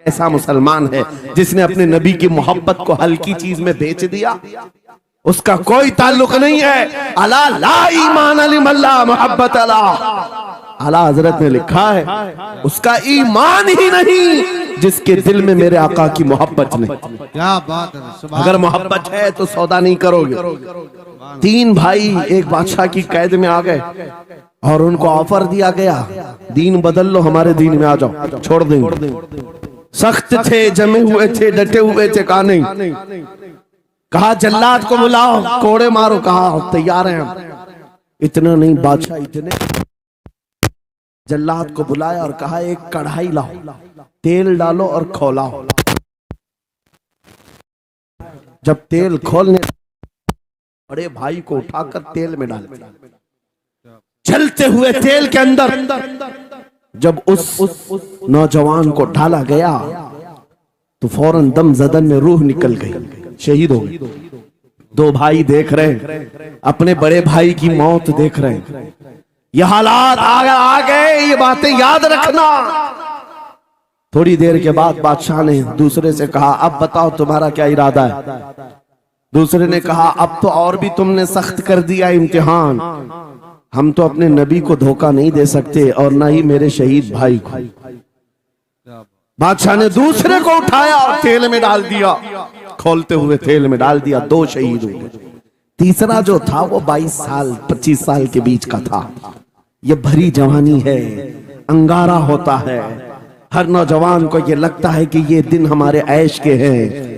ऐसा मुसलमान है जिसने अपने नबी की मोहब्बत को हल्की चीज में बेच दिया? उसका कोई ताल्लुक नहीं है। अला ला ईमान अलिमल्ला मोहब्बत अला, आला हजरत ने लिखा है उसका ईमान ही नहीं जिसके दिल में मेरे आका की मोहब्बत नहीं। क्या बात है। अगर मोहब्बत है तो सौदा नहीं करोगे। 3 भाई एक बादशाह की कैद में आ गए और उनको ऑफर दिया गया, दीन बदल लो, हमारे दीन में आ जाओ, छोड़ देंगे। सख्त थे, जमे हुए थे, डटे हुए थे, कहा नहीं। कहा जल्लाद को बुलाओ, कोड़े मारो, कहा तैयार हैं हम। इतना नहीं, बादशाह इतने जल्लाद को बुलाया और कहा एक कढ़ाई लाओ, तेल डालो और खौलाओ। जब तेल खोलने, बड़े भाई को उठाकर तेल में डाल, जलते हुए तेल के अंदर जब उस नौजवान को डाला गया तो फौरन दम जदन में रूह निकल गई, शहीद हो गए। 2 भाई देख रहे हैं, अपने बड़े भाई की मौत देख रहे हैं। ये हालात आ गए, ये बातें याद रखना। थोड़ी देर के बाद बादशाह ने दूसरे से कहा अब बताओ तुम्हारा क्या इरादा है? दूसरे ने कहा अब तो और भी तुमने सख्त कर दिया इम्तिहान, हम तो अपने नबी को धोखा नहीं दे सकते और ना ही मेरे शहीद भाई को। बादशाह ने दूसरे को उठाया और तेल में डाल दिया, खोलते हुए तेल में डाल दिया, 2 शहीद हुए। तीसरा जो था वो 22 साल 25 साल के बीच का था। ये भरी जवानी है, अंगारा होता है। हर नौजवान को ये लगता है कि ये दिन हमारे ऐश के हैं।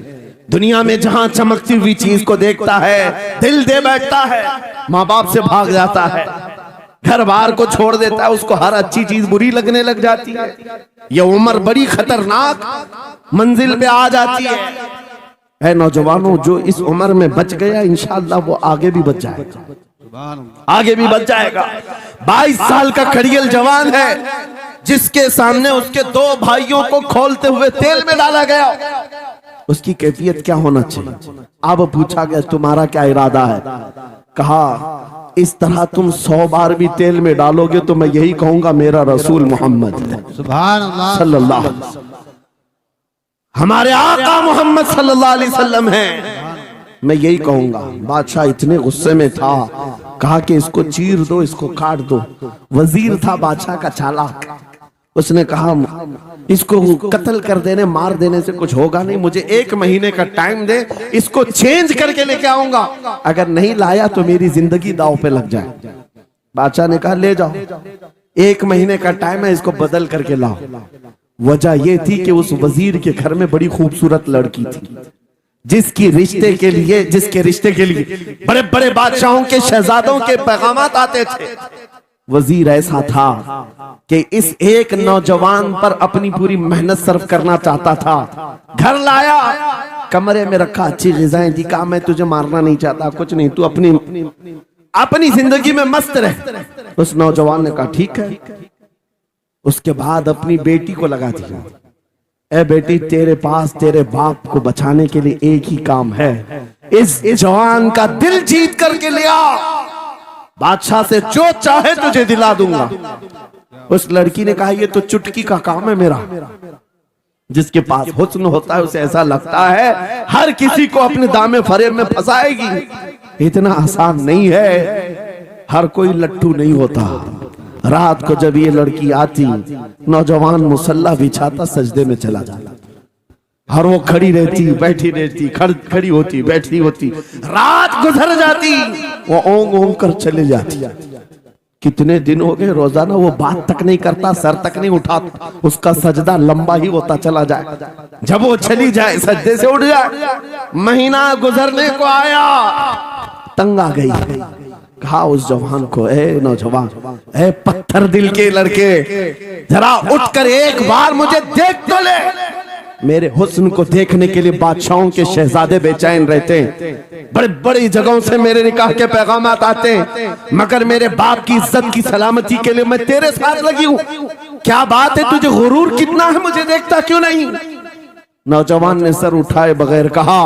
दुनिया में जहां चमकती हुई चीज को देखता है दिल दे बैठता है, माँ बाप से भाग जाता है, घर बार को छोड़ देता है, उसको हर अच्छी चीज बुरी लगने लग जाती है। ये उम्र बड़ी खतरनाक मंजिल पे आ जाती है। ऐ नौजवानों, जो इस उम्र में बच गया इंशाअल्लाह वो आगे भी बच जाएगा, आगे भी बच जाएगा। 22 साल का खड़ियल जवान है जिसके सामने उसके 2 भाइयों को खोलते हुए तेल में डाला गया। उसकी कैफियत क्या होना चाहिए? अब पूछा गया तुम्हारा क्या इरादा है? कहा इस तरह तुम 100 बार भी तेल में डालोगे तो मैं यही कहूंगा मेरा रसूल मोहम्मद सुभान अल्लाह सल्लल्लाहु अलैहि वसल्लम, हमारे आका मोहम्मद सल्लल्लाहु अलैहि वसल्लम है, मैं यही कहूंगा। बादशाह इतने गुस्से में था, कहा कि इसको चीर दो, इसको काट दो। वजीर था बादशाह का चालाक, उसने कहा इसको कत्ल कर देने, मार देने से कुछ होगा नहीं, मुझे 1 महीने का टाइम दे, इसको चेंज करके लेके आऊंगा, अगर नहीं लाया तो मेरी जिंदगी दांव पे लग जाए। बादशाह ने कहा ले जाओ, 1 महीने का टाइम है, इसको बदल करके लाओ। वजह यह थी कि उस वजीर के घर में बड़ी खूबसूरत लड़की थी जिसके रिश्ते के लिए बड़े बड़े बादशाहों के शहजादों के पैगामात आते थे। वजीर ऐसा था कि इस एक नौजवान पर अपनी पूरी मेहनत सर्व करना चाहता था। घर लाया, कमरे में रखा, अच्छी ग़िज़ाएं दी, कहा मैं तुझे मारना नहीं चाहता, कुछ नहीं, तू अपनी जिंदगी में मस्त रह। उस नौजवान ने कहा ठीक है। उसके बाद अपनी बेटी को लगा दिया, ए बेटी तेरे पास तेरे बाप को बचाने के लिए एक ही काम है, इस जवान का दिल जीत करके ले आ, बादशाह से जो चाहे तुझे दिला दूंगा। उस लड़की ने कहा ये तो चुटकी का काम है मेरा। जिसके पास हुस्न होता है उसे ऐसा लगता है हर किसी को अपने दामे फरेब में फंसाएगी। इतना आसान नहीं है, हर कोई लट्टू नहीं होता। रात को जब ये लड़की आती, नौजवान मुसल्ला बिछाता, सजदे में चला जाता, और वो खड़ी रहती, बैठी रहती, खड़ी होती, बैठी होती, रात गुजर जाती, वो ओंग ओंग कर चले जाती। कितने दिन हो गए, रोजाना वो बात तक नहीं करता, सर तक नहीं उठाता, उसका सजदा लंबा ही होता चला जाए। जब वो चली जाए सजदे से उठ जाए। महीना गुजरने को आया, तंग आ गई, कहा उस जवान को, ए नौजवान, ए पत्थर दिल के लड़के, जरा उठकर एक बार मुझे देख तो ले। मेरे हुस्न को देखने के लिए बादशाहों के शहजादे बेचैन रहते हैं, बड़े बड़ी जगहों से मेरे निकाह के पैगामात आते हैं, मगर मेरे बाप की इज्जत की सलामती के लिए मैं तेरे साथ लगी हूँ। क्या बात है, तुझे गुरूर कितना है, मुझे देखता क्यों नहीं? नौजवान ने सर उठाए बगैर कहा,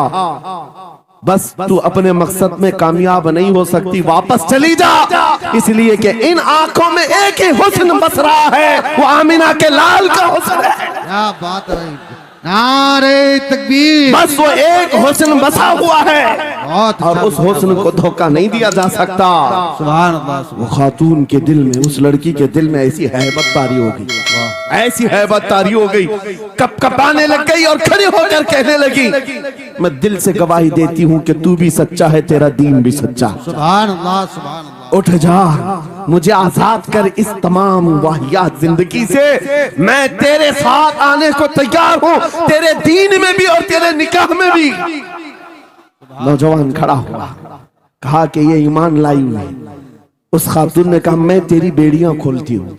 बस तू अपने मकसद में कामयाब नहीं हो सकती, वापस चली जा। इसलिए कि इन आंखों में एक ही हुस्न बस रहा है, वो आमिना के लाल का हुस्न है। क्या बात है, नारे तकबीर। बस वो एक हुस्न बसा हुआ है बहुत और उस हुस्न को धोखा नहीं दिया जा सकता। सुभान अल्लाह, वो खातून के दिल में, उस लड़की के दिल में ऐसी हैबत तारी हो गई, ऐसी हैबत तारी हो गई, कपकपाने लग गई और खड़ी होकर कहने लगी, मैं दिल से गवाही देती हूँ कि तू भी सच्चा है, तेरा दीन भी सच्चा। सुभान अल्लाह, सुभान अल्लाह। उठ जा, मुझे आजाद कर इस तमाम वाहियात जिंदगी से। मैं तेरे साथ आने को तैयार हूँ, तेरे दीन में भी और तेरे निकाह में भी। नौजवान खड़ा हुआ, कहा कि ये ईमान लाई हुई है। उस खातून ने कहा, मैं तेरी बेड़ियां खोलती हूँ,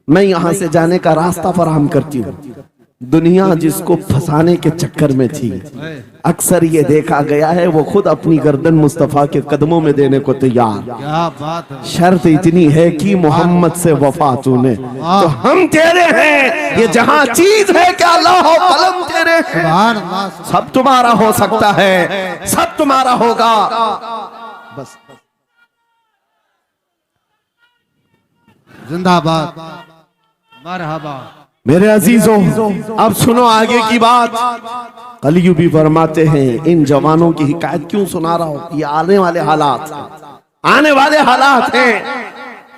मैं यहां से जाने का रास्ता फराहम करती हूँ। दुनिया जिसको फंसाने के चक्कर में थी, अक्सर ये देखा गया है वो खुद अपनी गर्दन मुस्तफा के कदमों में देने को तैयार। क्या बात है, शर्त इतनी है कि मोहम्मद से वफा तूने, तो हम तेरे हैं। ये जहां चीज है क्या अल्लाह हो कलम तेरे, सुभान अल्लाह, सब तुम्हारा हो सकता है, सब तुम्हारा होगा। बस जिंदाबाद, मरहबा। मेरे अजीजों, अब सुनो आगे की बात। कलियू भी फरमाते हैं, इन जवानों की हिकायत क्यों सुना रहा हूं, ये आने वाले हालात, आने वाले हालात हैं।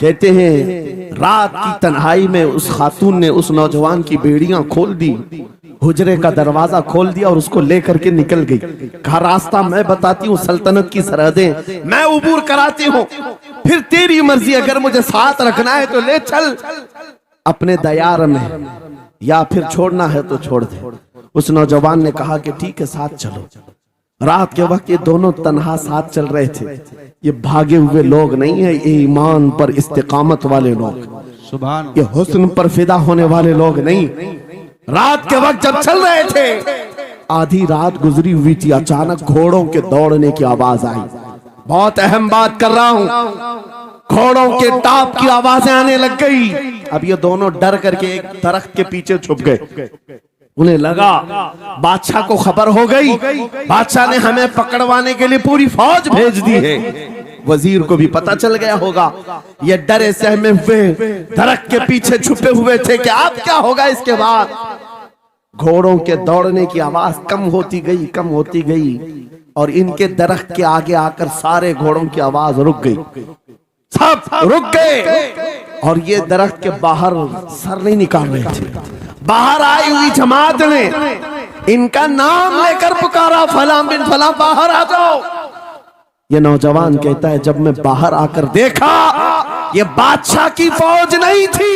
कहते हैं रात की तन्हाई में उस खातून ने उस नौजवान की बेड़ियां खोल दी, हुजरे का दरवाजा खोल दिया और उसको लेकर के निकल गई। कहा, रास्ता मैं बताती हूँ, सल्तनत की सरहदें मैं उबूर कराती हूँ, फिर तेरी मर्जी, अगर मुझे साथ रखना है तो ले चल अपने दयार में, या फिर छोड़ना है तो छोड़ दे। उस नौजवान ने कहा कि ठीक है, साथ चलो। रात के वक्त ये दोनों तन्हा साथ चल रहे थे। ये भागे हुए लोग नहीं है, ये ईमान पर इस्तिकामत वाले लोग, सुभान ये हुस्न पर फिदा होने वाले लोग नहीं। रात के वक्त जब चल रहे थे, आधी रात गुजरी हुई थी, अचानक घोड़ों के दौड़ने की आवाज आई। बहुत अहम बात कर रहा हूं, घोड़ों के टाप की आवाजें आने लग गई। अब ये दोनों डर करके एक दरख्त के पीछे छुप गए। उन्हें लगा बादशाह को खबर हो गई, बादशाह ने हमें पकड़वाने के लिए पूरी फौज भेज दी है। वजीर को भी पता चल गया होगा। ये डरे सहमे हुए दरख्त के पीछे छुपे हुए थे कि अब क्या होगा इसके बाद। घोड़ों के दौड़ने की आवाज कम होती गई, कम होती गई, और इनके दरख्त के आगे आकर सारे घोड़ों की आवाज रुक गई, सब रुक गए। और ये दरख्त के बाहर सर नहीं निकाल रहे थे। बाहर आई हुई जमात ने इनका नाम लेकर पुकारा, फलां बिन फलां बाहर आ जाओ। ये नौजवान कहता है, जब मैं बाहर आकर देखा, ये बादशाह की फौज नहीं थी,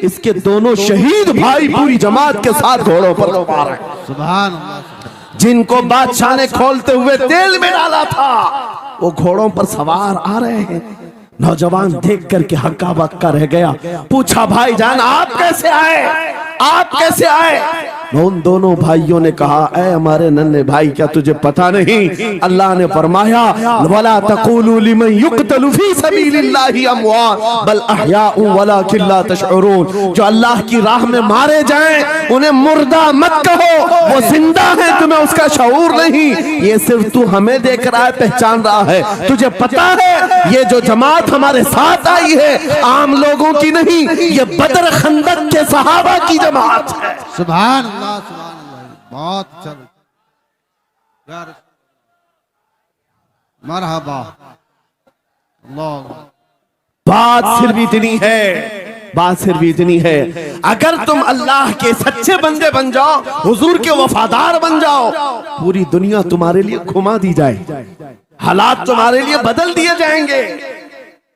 इसके दोनों शहीद भाई पूरी जमात के साथ घोड़ों पर सवार हैं। सुभान अल्लाह, जिनको बादशाह ने खोलते हुए तेल में डाला था, वो घोड़ों पर सवार आ रहे हैं। नौजवान देख करके हक्का बक्का रह गया। पूछा, भाईजान आप कैसे आए, आप कैसे आए? उन दोनों भाइयों ने कहा, ऐ हमारे नन्हे भाई, क्या तुझे पता नहीं, अल्लाह ने फरमाया, वला तक़ूलू लिमन युक़तलु फी सबीलिल्लाहि अमवात बल अहयाउ वलाकिन ला तशऊरून। जो अल्लाह की राह में मारे जाएं उन्हें मुर्दा मत कहो, वो जिंदा है, तुम्हें उसका शऊर नहीं। ये सिर्फ तू हमें देख रहा है, पहचान रहा है। तुझे पता है ये जो जमात हमारे साथ आई है आम लोगों की नहीं, ये बदर खंदक के सहाबा की जमात है। सुभान अल्लाह, सुभान अल्लाह, बहुत अच्छा। यार मरहबा, अल्लाह। बात सिर्फ इतनी है, बात सिर्फ इतनी है, अगर तुम अल्लाह के सच्चे बंदे बन जाओ, हुजूर के वफादार बन जाओ, पूरी दुनिया तुम्हारे लिए घुमा दी जाए, हालात तुम्हारे लिए बदल दिए जाएंगे।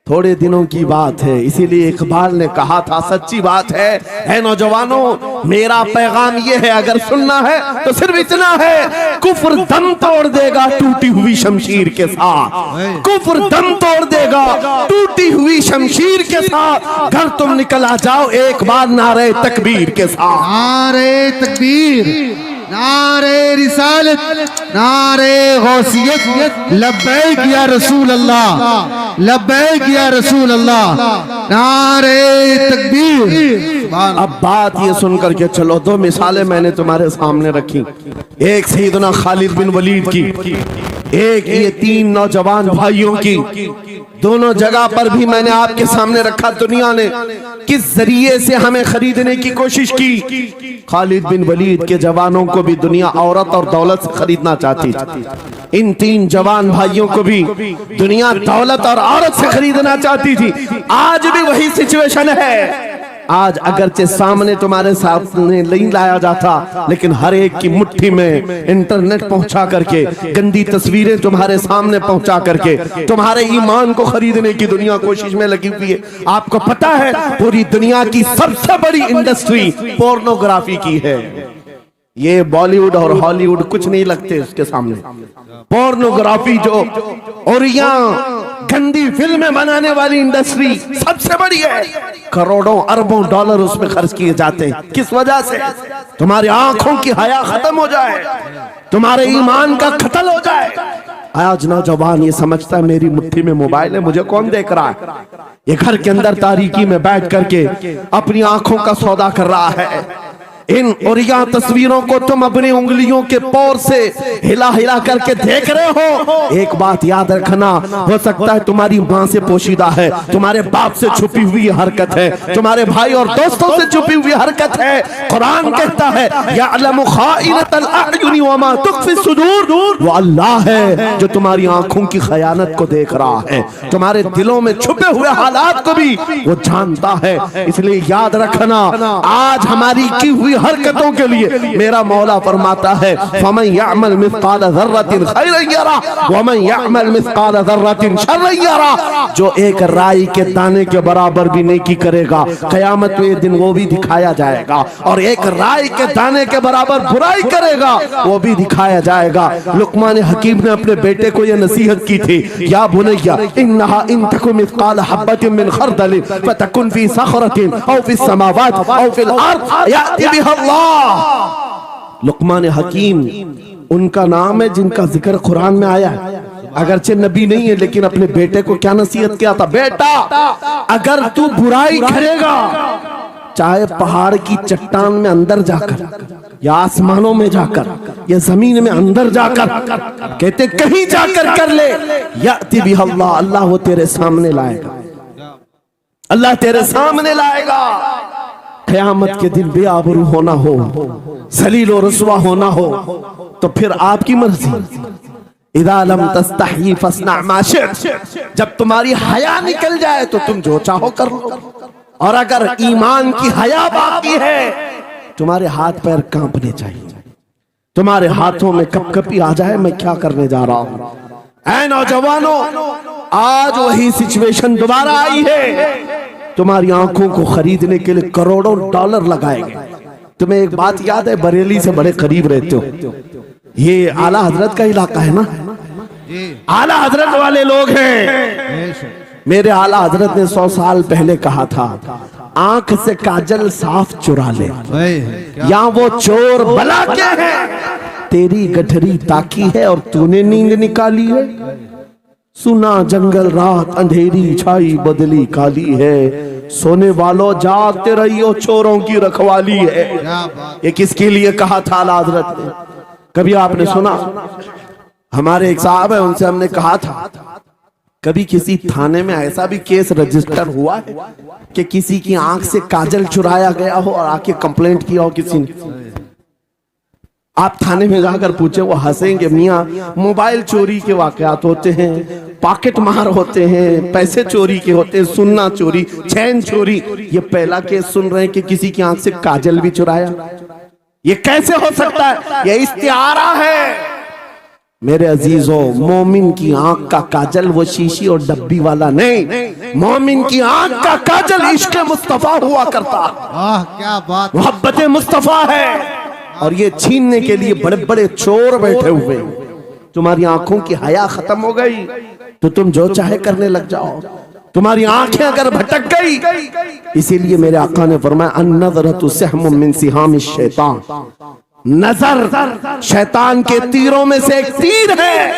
थोड़े दिनों की बात है, इसीलिए इकबाल ने कहा था, सच्ची बात है नौजवानों, मेरा पैगाम ये है, अगर सुनना है तो सिर्फ इतना है, कुफ्र दम तोड़ देगा टूटी हुई शमशीर के साथ, कुफ्र दम तोड़ देगा टूटी हुई शमशीर के साथ। घर तुम निकल आ जाओ एक बार नारे तकबीर के साथ। नारे तकबीर, नारे रिसालत, नारे गौसियत, लब्बैक या रसूल अल्लाह, लब्बैक या रसूल अल्लाह, नारे तकबीर। अब बात ये सुन करके चलो, दो मिसालें मैंने तुम्हारे सामने रखी, एक सैयदना खालिद बिन वलीद की, एक ये 3 नौजवान भाइयों की दोनों जगह पर भी मैंने आपके सामने रखा। दुनिया ने किस जरिए से हमें खरीदने की कोशिश की। खालिद बिन वलीद के जवानों को भी दुनिया औरत और दौलत से खरीदना चाहती थी। इन 3 जवान भाइयों को भी दुनिया दौलत और औरत से खरीदना चाहती थी। आज भी वही सिचुएशन है। आज अगरचे सामने तुम्हारे सामने नहीं लाया जाता, लेकिन हर एक की मुट्ठी में इंटरनेट पहुंचा करके, गंदी तस्वीरें तुम्हारे सामने पहुंचा करके तुम्हारे ईमान को खरीदने की दुनिया कोशिश में लगी हुई है। आपको पता है पूरी दुनिया की सबसे बड़ी इंडस्ट्री पोर्नोग्राफी की है। ये बॉलीवुड और हॉलीवुड कुछ नहीं लगते उसके सामने। पोर्नोग्राफी जो और यहाँ गंदी फिल्में बनाने वाली इंडस्ट्री सबसे बड़ी है। करोड़ों अरबों डॉलर उसमें खर्च किए जाते हैं। किस वजह से? तुम्हारी आंखों की हया खत्म हो जाए, तुम्हारे ईमान का कत्ल हो जाए। आज नौजवान ये समझता है मेरी मुट्ठी में मोबाइल है, मुझे कौन देख रहा है। ये घर के अंदर तारीकी में बैठ करके अपनी आंखों का सौदा कर रहा है। इन और यहाँ तस्वीरों को तुम अपनी उंगलियों के पोर से हिला हिला करके देख रहे हो। एक बात याद रखना, हो सकता है तुम्हारी माँ से पोशीदा है, तुम्हारे बाप से छुपी हुई हरकत है, तुम्हारे भाई और दोस्तों से छुपी हुई हरकत है। कुरान कहता है यअलमु खाइनतल अयुनि वमा तुख्फी सुदूर, वो अल्लाह है जो तुम्हारी आंखों की खयानत को देख रहा है, तुम्हारे दिलों में छुपे हुए हालात को भी वो जानता है। इसलिए याद रखना, आज हमारी की हुई हरकतों के लिए मेरा मौला फरमाता है फमन यअमल मिस्काल ज़र्रतिन खैरन यरा वमन यअमल मिस्काल ज़र्रतिन शर्रन यरा। जो एक राई के दाने के बराबर भी नेकी करेगा, क़यामत में दिन वो भी दिखाया जाएगा, और एक राई के दाने के बराबर बुराई करेगा वो भी दिखाया जाएगा। लुक़मान हकीम ने अपने बेटे को यह नसीहत की थी, या बुनय्या इन्नहा इन तकु मिस्काल हब्बतिन मिन खरदलिन फतकुन फी सखरतिन औ फी समावात औ फिल अर्द याति अल्लाह। लुक़मान हकीम उनका नाम है जिनका जिक्र कुरान में आया है। अगरचे नबी नहीं है, लेकिन अपने बेटे को क्या नसीहत किया था, बेटा अगर तू बुराई करेगा, चाहे पहाड़ की चट्टान में अंदर जाकर या आसमानों में जाकर या जमीन में अंदर जाकर, कहते कहीं जाकर कर ले, याति बिही अल्लाह, अल्लाह वो तेरे सामने लाएगा, अल्लाह तेरे सामने लाएगा। क़यामत के दिन बेआबरू होना हो, सलील और रसवा होना हो, तो फिर आपकी मर्जी। इदा लम तस्तही फस्ना मा शि'त, जब तुम्हारी हया निकल जाए तो तुम जो चाहो कर लो। और अगर ईमान की हया बाकी है, तुम्हारे हाथ पैर कांपने चाहिए, तुम्हारे हाथों में कपकपी आ जाए मैं क्या करने जा रहा हूं। ऐ नौजवानों, आज वही सिचुएशन दोबारा आई है। तुम्हारी आंखों को खरीदने के लिए करोड़ों डॉलर लगाए गए। तुम्हें एक बात याद है, बरेली से बड़े करीब रहते हो, ये आला हजरत का इलाका है ना, आला हजरत वाले लोग हैं। मेरे आला हजरत ने 100 साल पहले कहा था, आंख से काजल साफ चुरा ले, यहाँ वो चोर बला के हैं। तेरी गठरी ताकी है और तूने नींद निकाली है। सुना जंगल रात अंधेरी छाई बदली काली है, सोने वालों जागते रहियो चोरों की रखवाली है। ये किसके लिए कहा था आला हजरत ने? कभी आपने सुना? हमारे एक साहब है, उनसे हमने कहा था, कभी किसी थाने में ऐसा भी केस रजिस्टर हुआ है कि किसी की आंख से काजल चुराया गया हो और आके कंप्लेंट किया हो किसी ने? आप थाने में जाकर पूछे, वो हंसेंगे। मियाँ मोबाइल चोरी के वाकयात होते हैं, पॉकेट मार होते हैं, पैसे चोरी के होते हैं, सुन्ना चोरी, चैन चोरी। ये पहला केस सुन रहे हैं कि किसी की आंख से काजल भी चुराया। ये कैसे हो सकता है? ये इस्तिआरा है। मेरे अजीजों, मोमिन की आंख का काजल वो शीशी और डब्बी वाला नहीं, मोमिन की आंख का काजल इश्क़ मुस्तफा हुआ करता। क्या बात, मोहब्बत मुस्तफा है। और ये छीनने के लिए बड़े बड़े चोर बैठे हुए। तुम्हारी आंखों की हया खत्म हो गई तो तुम जो चाहे करने लग जाओ। तुम्हारी आंखें अगर भटक गई, इसीलिए मेरे आका ने फरमाया अन-नज़रतु सहमुम मिन सिहामिश शैतान, नजर शैतान के तीरों में से एक तीर है।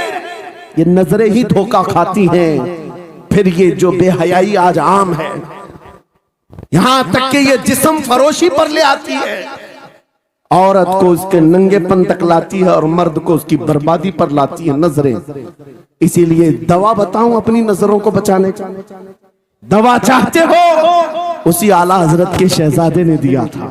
ये नजरें ही धोखा खाती हैं। फिर ये जो बेहयाई आज आम है, यहां तक कि ये जिस्म फरोशी पर ले आती है। औरत को उसके नंगेपन तक लाती है और मर्द को उसकी बर्बादी पर लाती है नजरें। इसीलिए दवा बताऊं अपनी नजरों को बचाने का, दवा चाहते हो उसी आला हजरत के शहजादे ने दिया था,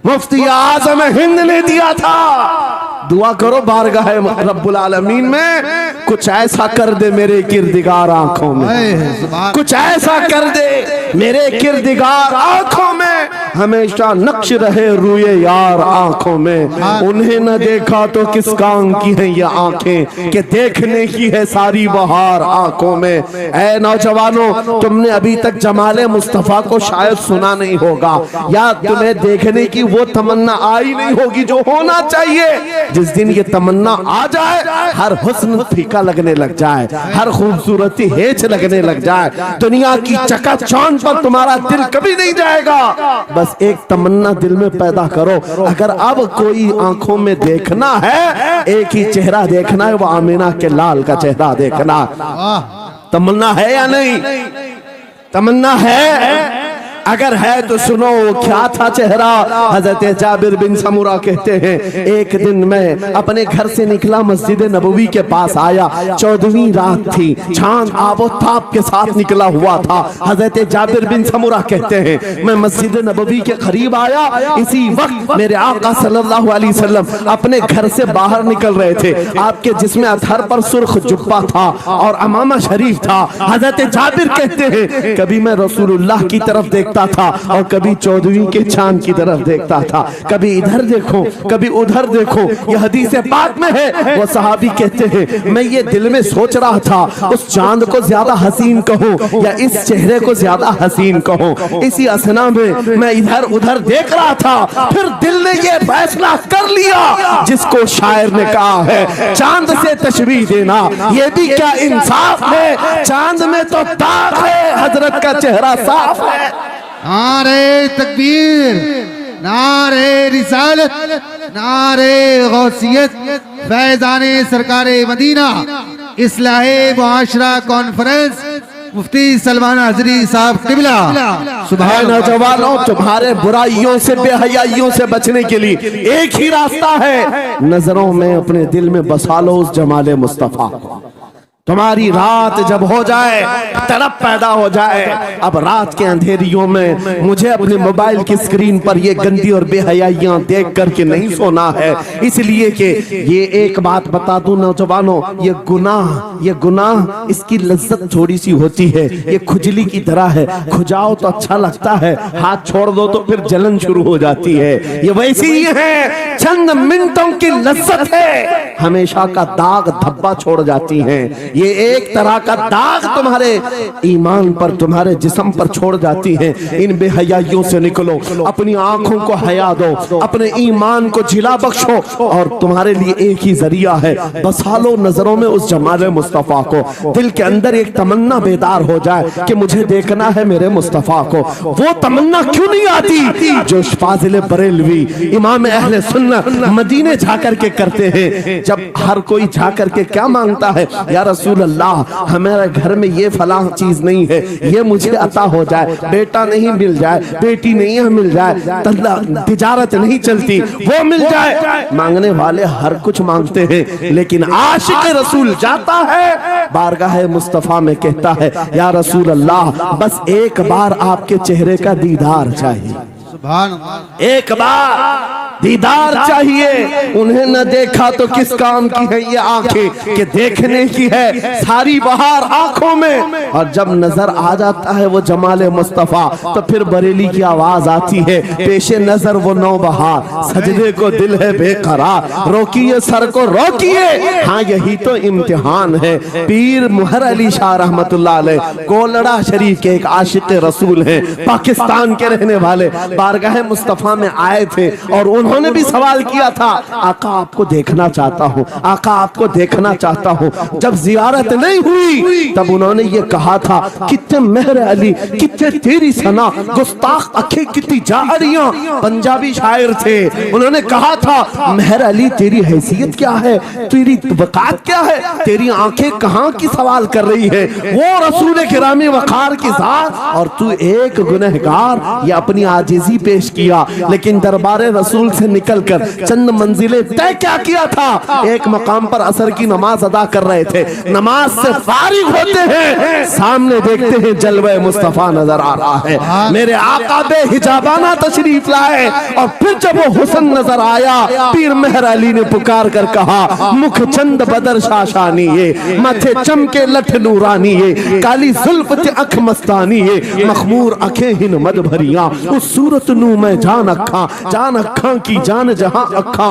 मुफ्ती आजम हिंद ने दिया था। दुआ करो बारगाह रब्बुल आलमीन में कुछ ऐसा कर दे मेरे किरदिगार आंखों में, कुछ ऐसा कर दे मेरे किरदिगार आंखों में, हमेशा नक्श रहे रूए यार आंखों में। उन्हें न देखा तो किस काम की है ये आंखें कि देखने की है सारी बहार आंखों में। ऐ नौजवानों, तुमने अभी तक जमाले मुस्तफा को शायद सुना नहीं होगा, या तुम्हें देखने की वो तमन्ना आई नहीं होगी जो होना चाहिए। जिस दिन ये तमन्ना आ जाए, हर हुस्न फीका लगने लग जाए, हर खूबसूरती हेच लगने लग जाए, दुनिया की चकाचौंध पर तुम्हारा दिल कभी नहीं जाएगा। बस एक तमन्ना दिल में पैदा करो, अगर अब कोई आंखों में देखना है, एक ही चेहरा देखना है, वो आमिना के लाल का चेहरा देखना। तमन्ना है या नहीं? तमन्ना है? अगर है तो सुनो क्या था चेहरा। हजरत जाबिर बिन समूरा कहते हैं, एक दिन मैं अपने घर से निकला, मस्जिद नबवी के पास आया, 14वीं रात थी, चांद आबोताब के साथ निकला हुआ था। हजरत जाबिर बिन समूरा कहते हैं, मैं मस्जिद नबवी के करीब आया, इसी वक्त मेरे आका सल्लल्लाहु अलैहि वसल्लम अपने घर से बाहर निकल रहे थे। आपके जिस्म अतहर पर सुर्ख जुब्बा था और अमामा शरीफ था। हजरत जाबिर कहते हैं, कभी मैं रसूलुल्लाह की तरफ देखता था और कभी 14वीं के चांद की तरफ देखता था, कभी इधर देखो कभी उधर देखो। यह हदीस पाक में है। वो सहाबी कहते हैं, मैं ये दिल में सोच रहा था, उस चांद को ज्यादा हसीन कहूं या इस चेहरे को ज्यादा हसीन कहूं। इसी असना में मैं इधर उधर देख रहा था, फिर दिल ने ये फैसला कर लिया जिसको शायर ने कहा है, चांद से तशबीह देना ये भी क्या इंसाफ है, चांद में तो दाग है, हजरत का चेहरा साफ है। नारे तकबीर, नारे रिसालत, नारे गौसियत, फैजाने सरकारे मदीना, इस्लाहे मुआशरा कॉन्फ्रेंस, मुफ्ती सलमान हजरी साहब किबला। सुभान नौजवानों, तुम्हारे बुराइयों से बेहयाइयों से बचने के लिए एक ही रास्ता है, नजरों में अपने दिल में बसा लो उस जमाले मुस्तफा। तुम्हारी रात जब हो जाए, तड़प पैदा हो जाए, अब रात के अंधेरियों में मुझे अपने मोबाइल की स्क्रीन पर ये गंदी और बेहयाइयां देख करके नहीं सोना है। इसलिए कि ये एक बात बता दूं नौजवानों, ये गुनाह इसकी लज्जत थोड़ी सी होती है, ये खुजली की तरह है, खुजाओ तो अच्छा लगता है, हाथ छोड़ दो तो फिर जलन शुरू हो जाती है। ये वैसी ही है, चंद मिनटों की लज्जत है, हमेशा का दाग धब्बा छोड़ जाती है। ये एक तरह का दाग तुम्हारे ईमान पर, तुम्हारे जिस्म पर छोड़ जाती है। इन बेहयाइयों से निकलो, अपनी आंखों को हया दो, अपने ईमान को जिला बख्शो, और तुम्हारे लिए एक ही जरिया है, बसा लो नजरों में उस जमाले मुस्तफा को। दिल के अंदर एक तमन्ना बेदार हो जाए कि मुझे देखना है मेरे मुस्तफा को। वो तमन्ना क्यों नहीं आती जो फाजिल बरेलवी इमाम अहले सुन्नत मदीने जाकर के करते हैं। जब हर कोई जाकर के क्या मांगता है, या रसूल अल्लाह हमारे घर में ये फलां चीज नहीं है, ये मुझे अता हो जाए, बेटा नहीं मिल जाए, बेटी नहीं मिल जाए, तिजारत नहीं चलती, वो मिल जाए। मांगने वाले हर कुछ मांगते हैं, लेकिन आशिक रसूल जाता है बारगाह मुस्तफा में, कहता है, या रसूल अल्लाह बस एक बार आपके चेहरे का दीदार चाहिए, एक बार दीदार चाहिए। उन्हें न देखा तो किस काम की है ये आंखें कि देखने की है सारी बहार आंखों में। और जब नजर आ जाता है वो जमाले मुस्तफा, तो फिर बरेली की आवाज आती है, पेशे नजर वो नौ बहार, सजदे को दिल है बेकरार, रोकिए सर को रोकिए, हाँ यही तो इम्तिहान है। पीर मुहर अली शाह रहमतुल्लाह अलैह कोलड़ा शरीफ के एक आशिक रसूल हैं, पाकिस्तान के रहने वाले, बारगाह मुस्तफा में आए थे और उन्होंने भी सवाल किया था, आका आपको देखना चाहता हूँ, आका आपको देखना चाहता हूँ। जब जियारत नहीं हुई तब उन्होंने ये कहा था, कितने मेहर अली, कितने तेरी सना, गुस्ताख अखे कितनी जाहरियां। पंजाबी शायर थे, उन्होंने कहा था, मेहर अली तेरी हैसियत क्या है, तेरी वकात क्या है, तेरी आंखें कहाँ की सवाल कर रही है, वो रसूल किरामी वकार की जात और तू एक गुनहगार। ये अपनी आजिजी पेश किया, लेकिन दरबारे रसूल से निकलकर चंद मंजिलें तय क्या किया था, एक मकाम पर असर की नमाज अदा कर रहे थे। नमाज से फारिग होते हैं, सामने देखते हैं जलवे मुस्तफा नजर आ रहा है। मेरे आका बेहिजाबाना तशरीफ लाए और फिर जब वो हुस्न नजर आया, पीर मेहर अली ने पुकार कर कहा, मुख चंद बदर शाशानी ये, माथे चमके लठ नूरानी ये, काली जुल्फ ते अख मस्तानी ये, मखमूर अखे हिन मद भरिया, उस सूरत नू मैं जान अखा की जान जहां अखा,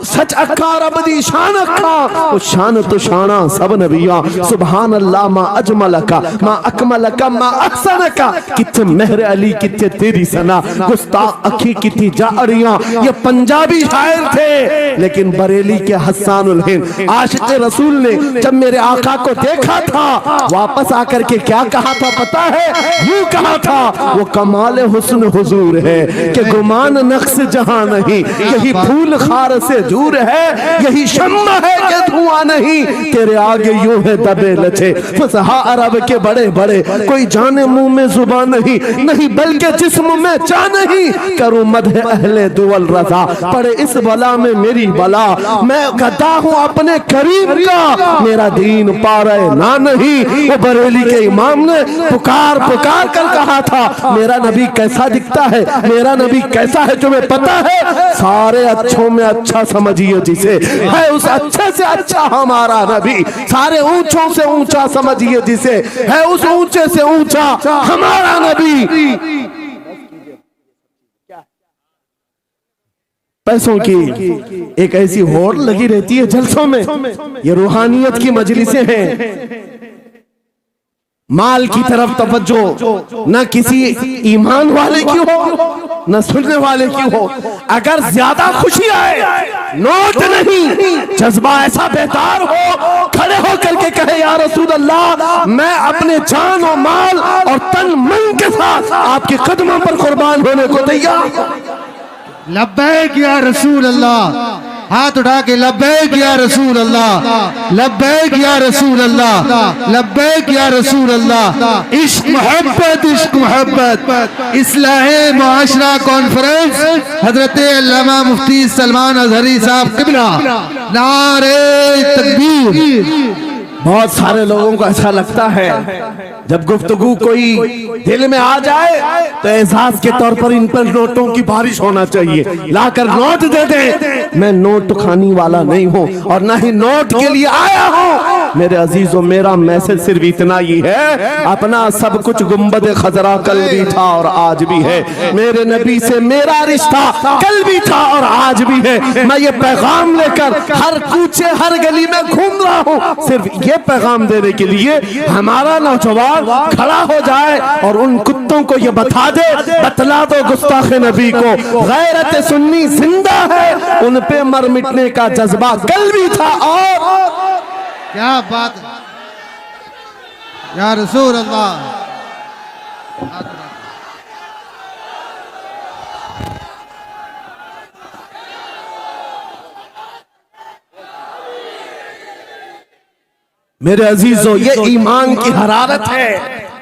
सच अखा रब दी शान अखा, उस शान तो शाना सब नबिया, सुभान अल्लाह मा अजमल का मा अकमल का मा अहसन का, किथे मेहर अली किथे तेरी सना, गुस्ताख अखी किथी जारियां। ये पंजाबी शायर थे, लेकिन बरेली के हस्सानुल हिंद आशिक रसूल ने जब मेरे आका को देखा था, वापस आकर के क्या कहा था पता है? यूं कहा था, वो कमाल हुस्न हुजूर है कि गुमान नक्श जहां नहीं, यही फूल खार से दूर है, यही शम्मा है कि धुआं नहीं, तेरे आगे यूं है दबे लचे फसहा अरब के बड़े बड़े, कोई जाने मुंह में जुबान नहीं, नहीं बल्कि जिस्म में जा नहीं, करूं मदह अहले दुवल रजा, पड़े इस बला में मेरी बला, मैं गदा हूं अपने करीम का, मेरा दीन पा रहे ना नहीं। वो बरेली के इमाम ने पुकार पुकार कर कहा था, मेरा नबी कैसा दिखता है, मेरा नबी कैसा है, तुम्हें पता है? सारे अच्छों में अच्छा समझिए जिसे, है उस अच्छे से अच्छा हमारा नबी, सारे ऊंचों से ऊंचा समझिए जिसे, है उस ऊंचे से ऊंचा हमारा नबी। पैसों की एक ऐसी होड़ लगी रहती है जलसों में, ये रूहानियत की मजलिसें हैं, माल की तरफ तवज्जो न किसी ईमान वाले की हो न सुनने वाले की हो। अगर ज्यादा खुशी आए, नोट नहीं, जज्बा ऐसा बेदार हो, खड़े हो करके कहे या रसूल अल्लाह, मैं अपने जान और माल और तन मन के साथ आपके कदमों पर कुर्बान होने को तैयार। लब्बैक या रसूल अल्लाह, हाथ उठा के लब्बैक या रसूल अल्लाह, लब्बैक या रसूल अल्लाह, लब्बैक या रसूल अल्लाह। इश्क मोहब्बत इस्लाहे मुआशरा कॉन्फ्रेंस हजरत अल्लामा मुफ्ती सलमान अजहरी साहब किबला, नारे तकबीर। बहुत सारे लोगों को ऐसा लगता है जब गुफ्तगू कोई दिल में आ जाए तो एहसास के तौर पर इन पर नोटों की बारिश होना चाहिए, लाकर नोट दे दे। मैं नोट खानी वाला नहीं हूँ और ना ही नोट के लिए आया हूँ। मेरे अजीजों, मेरा मैसेज सिर्फ इतना ही है, अपना सब कुछ गुंबद खजरा कल भी था और आज भी है, मेरे नबी से मेरा रिश्ता कल भी था और आज भी है। मैं ये पैगाम लेकर हर कूचे हर गली में घूम रहा हूँ, सिर्फ ये पैगाम देने के लिए हमारा नौजवान खड़ा हो जाए और उन कुत्तों को ये बता दे, बतला दो गुस्ताख नबी को, गैरत सुन्नी जिंदा है, उन पे मर मिटने का जज्बा कल भी था। और क्या बात है या रसूल अल्लाह। मेरे अजीजों, ये ईमान की हरारत है,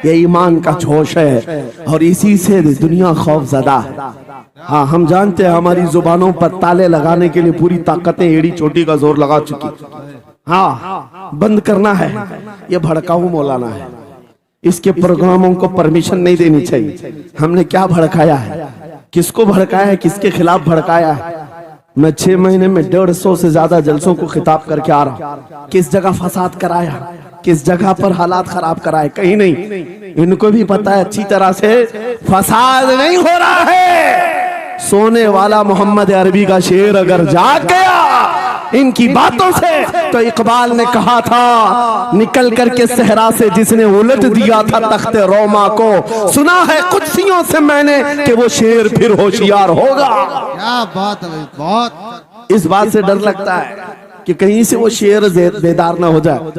ये ईमान का जोश है और इसी से दुनिया खौफजदा है। हाँ, हम जानते हैं हमारी जुबानों पर ताले लगाने के लिए पूरी ताकतें एड़ी चोटी का जोर लगा चुकी। हाँ, बंद करना है, ये भड़काऊ मौलाना है, इसके प्रोग्रामों को परमिशन नहीं देनी चाहिए। हमने क्या भड़काया है, किसको भड़काया है, किसके खिलाफ भड़काया है? मैं 6 महीने में 150 से ज्यादा जलसों को खिताब करके आ रहा हूं। किस जगह फसाद कराया, किस जगह पर हालात खराब कराए, कहीं नहीं। इनको भी पता है अच्छी तरह से फसाद नहीं हो रहा है। सोने वाला मोहम्मद अरबी का शेर अगर जाग गया इनकी बातों से, तो इकबाल ने कहा था, निकल करके सहरा से जिसने उलट दिया था तख्ते रोमा को, सुना है कुत्सियों से मैंने कि वो शेर फिर होशियार होगा। क्या बात है, बहुत इस बात से डर लगता है कि कहीं से वो शेर बेदार ना हो जाए,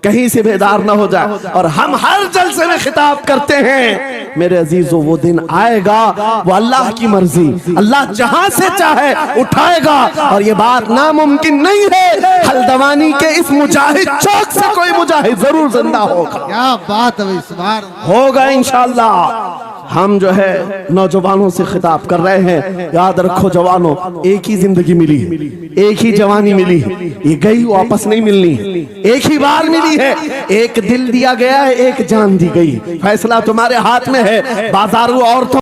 कहीं से बेदार ना हो जाए। और हम हर जलसे में खिताब करते हैं, मेरे अजीजों, वो दिन आएगा, वो अल्लाह की मर्जी, अल्लाह जहां से चाहे उठाएगा और ये बात नामुमकिन नहीं है। हल्द्वानी के इस मुजाहिद चौक से कोई मुजाहिद जरूर जिंदा होगा। क्या बात है, इस बार होगा इंशाअल्लाह। हम जो है नौजवानों से खिताब कर रहे हैं, याद रखो जवानों, एक ही जिंदगी मिली है, एक ही जवानी मिली है, ये गई वापस नहीं मिलनी, एक ही बार मिली है, एक दिल दिया गया है, एक जान दी गई, फैसला तुम्हारे हाथ में है। बाजारू औरतों